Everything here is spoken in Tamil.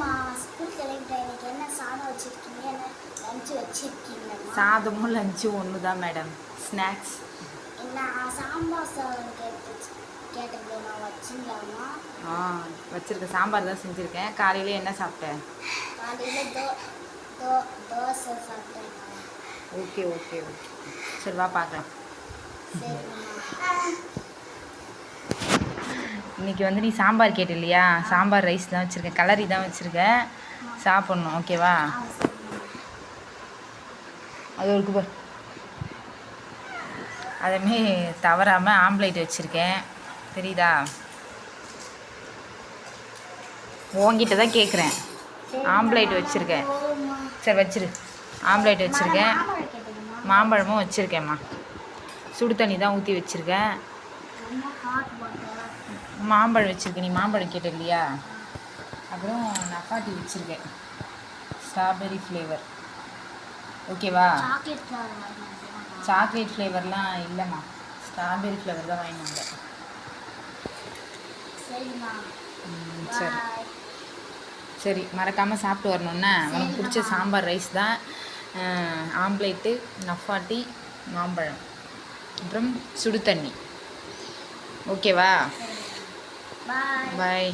இல்லைம்மா ஸ்கூல் கிளம்பிட்டேன். எனக்கு என்ன சாதம் வச்சுருக்கீங்க, என்ன லஞ்சு வச்சுருக்கீங்கம்மா? சாதமும் லஞ்சும் ஒன்று தான் மேடம். ஸ்நாக்ஸ் நான் சாம்பார் சாதம் கேட்டிருந்தேன், நான் வச்சுங்களாம்மா? வச்சுருக்கேன். சாம்பார் தான் செஞ்சுருக்கேன். காலையில் என்ன சாப்பிட்டேன்? காலையில் தோசை சாப்பிட்டேன். ஓகே ஓகே ஓகே, சரி வா பார்க்கலாம். இன்றைக்கி வந்து நீ சாம்பார் கேட்ட இல்லையா? சாம்பார் ரைஸ் தான் வச்சுருக்கேன், கலரி தான் வச்சுருக்கேன். சாப்பிட்ணும், ஓகேவா? அது ஒரு குபர். அதேமாரி தவறாமல் ஆம்லேட் வச்சுருக்கேன், தெரியுதா? உங்ககிட்ட தான் கேட்குறேன். ஆம்லேட் வச்சுருக்கேன். சரி வச்சிரு. ஆம்லேட் வச்சுருக்கேன், மாம்பழமும் வச்சுருக்கேம்மா. சுடு தண்ணி தான் ஊற்றி வச்சுருக்கேன். மாம்பழம் வச்சுருக்கேன், நீ மாம்பழம் கேட்ட இல்லையா? அப்புறம் நப்பாட்டி வச்சுருக்கேன், ஸ்ட்ராபெரி ஃப்ளேவர். ஓகேவா? சாக்லேட் ஃப்ளேவர்லாம் இல்லைம்மா, ஸ்ட்ராபெரி ஃப்ளேவர் தான் வாங்கிட்டு வந்தேன். சரி சரி, மறக்காமல் சாப்பிட்டு வரணுன்னா. உனக்கு பிடிச்ச சாம்பார் ரைஸ் தான், ஆம்லேட்டு, நப்பாட்டி, மாம்பழம், அப்புறம் சுடு தண்ணி. ஓகேவா? பாய். பாய்.